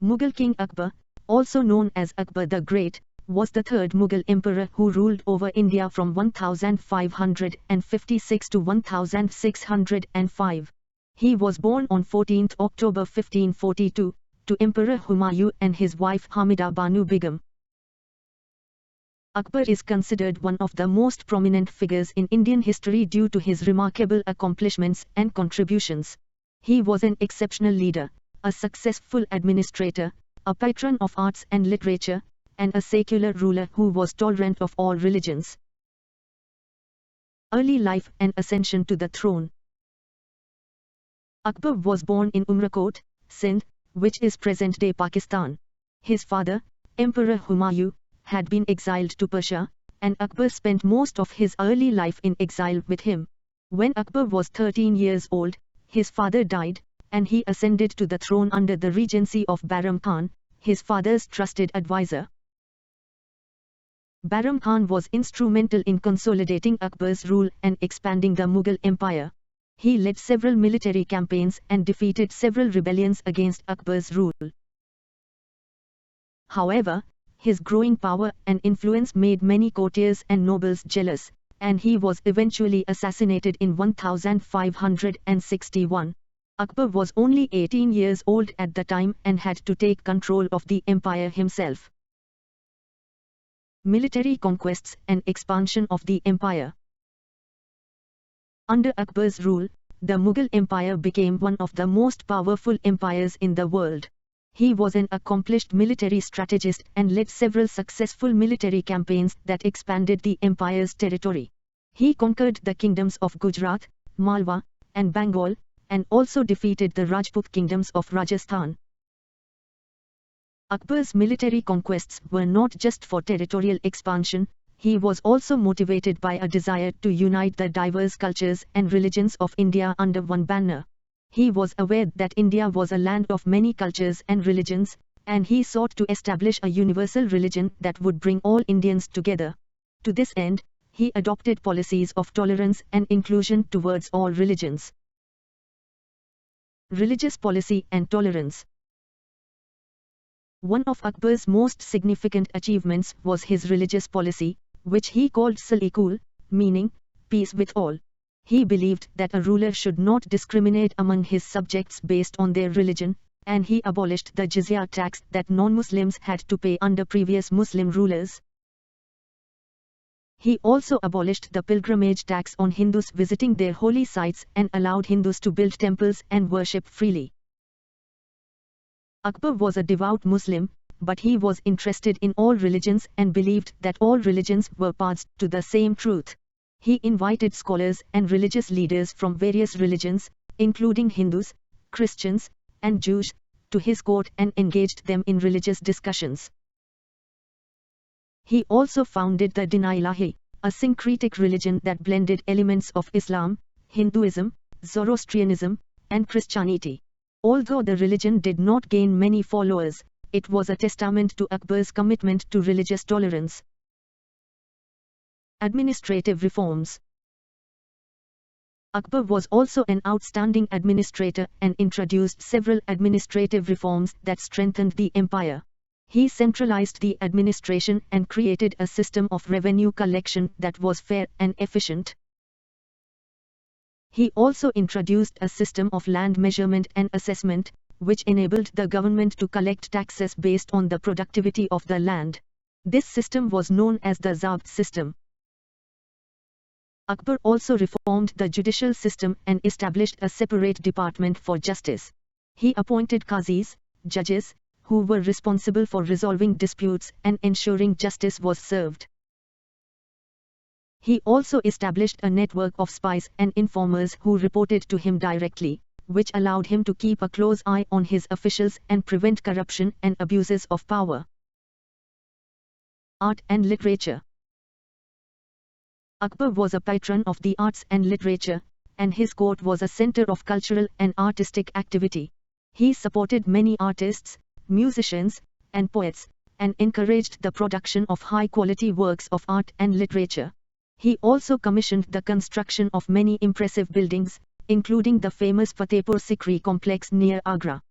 Mughal King Akbar, also known as Akbar the Great, was the third Mughal emperor who ruled over India from 1556 to 1605. He was born on 14 October 1542, to Emperor Humayun and his wife Hamida Banu Begum. Akbar is considered one of the most prominent figures in Indian history due to his remarkable accomplishments and contributions. He was an exceptional leader, a successful administrator, a patron of arts and literature, and a secular ruler who was tolerant of all religions. Early life and ascension to the throne. Akbar was born in Umarkot, Sindh, which is present-day Pakistan. His father, Emperor Humayun, had been exiled to Persia, and Akbar spent most of his early life in exile with him. When Akbar was 13 years old, his father died, and he ascended to the throne under the regency of Bairam Khan, his father's trusted advisor. Bairam Khan was instrumental in consolidating Akbar's rule and expanding the Mughal Empire. He led several military campaigns and defeated several rebellions against Akbar's rule. However, his growing power and influence made many courtiers and nobles jealous, and he was eventually assassinated in 1561. Akbar was only 18 years old at the time and had to take control of the empire himself. Military conquests and expansion of the empire. Under Akbar's rule, the Mughal Empire became one of the most powerful empires in the world. He was an accomplished military strategist and led several successful military campaigns that expanded the empire's territory. He conquered the kingdoms of Gujarat, Malwa, and Bengal, and also defeated the Rajput kingdoms of Rajasthan. Akbar's military conquests were not just for territorial expansion, he was also motivated by a desire to unite the diverse cultures and religions of India under one banner. He was aware that India was a land of many cultures and religions, and he sought to establish a universal religion that would bring all Indians together. To this end, he adopted policies of tolerance and inclusion towards all religions. Religious policy and tolerance. One of Akbar's most significant achievements was his religious policy, which he called sulh-e-kul, meaning peace with all. He believed that a ruler should not discriminate among his subjects based on their religion, and he abolished the jizya tax that non-Muslims had to pay under previous Muslim rulers. He also abolished the pilgrimage tax on Hindus visiting their holy sites and allowed Hindus to build temples and worship freely. Akbar was a devout Muslim, but he was interested in all religions and believed that all religions were paths to the same truth. He invited scholars and religious leaders from various religions, including Hindus, Christians, and Jews, to his court and engaged them in religious discussions. He also founded the Din-i-Ilahi, a syncretic religion that blended elements of Islam, Hinduism, Zoroastrianism, and Christianity. Although the religion did not gain many followers, it was a testament to Akbar's commitment to religious tolerance. Administrative reforms. Akbar was also an outstanding administrator and introduced several administrative reforms that strengthened the empire. He centralized the administration and created a system of revenue collection that was fair and efficient. He also introduced a system of land measurement and assessment, which enabled the government to collect taxes based on the productivity of the land. This system was known as the zabt system. Akbar also reformed the judicial system and established a separate department for justice. He appointed qazis, judges, who were responsible for resolving disputes and ensuring justice was served. He also established a network of spies and informers who reported to him directly, which allowed him to keep a close eye on his officials and prevent corruption and abuses of power. Art and literature. Akbar was a patron of the arts and literature, and his court was a center of cultural and artistic activity. He supported many artists, musicians, and poets, and encouraged the production of high-quality works of art and literature. He also commissioned the construction of many impressive buildings, including the famous Fatehpur Sikri complex near Agra.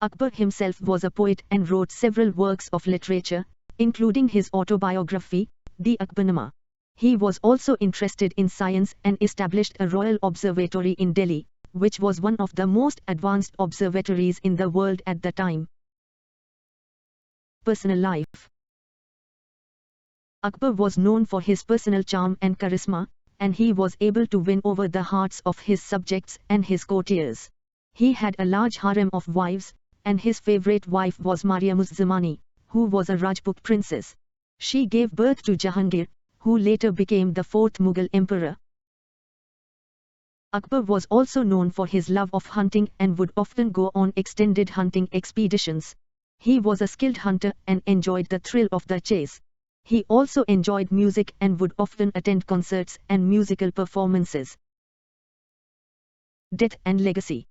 Akbar himself was a poet and wrote several works of literature, including his autobiography, the Akbarnama. He was also interested in science and established a royal observatory in Delhi, which was one of the most advanced observatories in the world at the time. Personal life. Akbar was known for his personal charm and charisma, and he was able to win over the hearts of his subjects and his courtiers. He had a large harem of wives, and his favorite wife was Mariam-uz-Zamani, who was a Rajput princess. She gave birth to Jahangir, who later became the fourth Mughal emperor. Akbar was also known for his love of hunting and would often go on extended hunting expeditions. He was a skilled hunter and enjoyed the thrill of the chase. He also enjoyed music and would often attend concerts and musical performances. Death and legacy.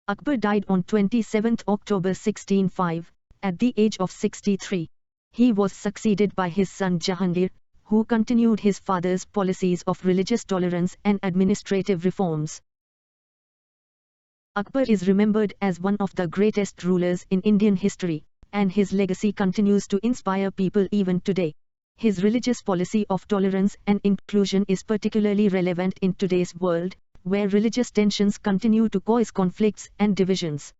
Akbar died on 27 October 1605, at the age of 63. He was succeeded by his son Jahangir, who continued his father's policies of religious tolerance and administrative reforms. Akbar is remembered as one of the greatest rulers in Indian history, and his legacy continues to inspire people even today. His religious policy of tolerance and inclusion is particularly relevant in today's world, where religious tensions continue to cause conflicts and divisions.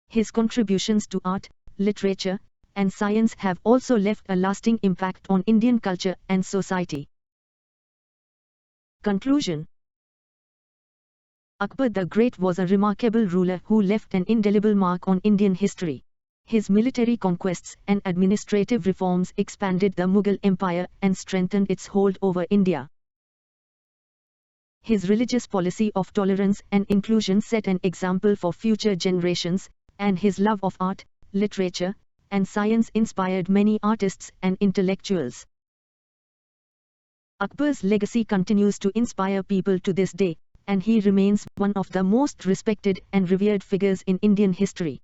His contributions to art, literature, and science have also left a lasting impact on Indian culture and society. Conclusion. Akbar the Great was a remarkable ruler who left an indelible mark on Indian history. His military conquests and administrative reforms expanded the Mughal Empire and strengthened its hold over India. His religious policy of tolerance and inclusion set an example for future generations, and his love of art, literature, and science inspired many artists and intellectuals. Akbar's legacy continues to inspire people to this day, and he remains one of the most respected and revered figures in Indian history.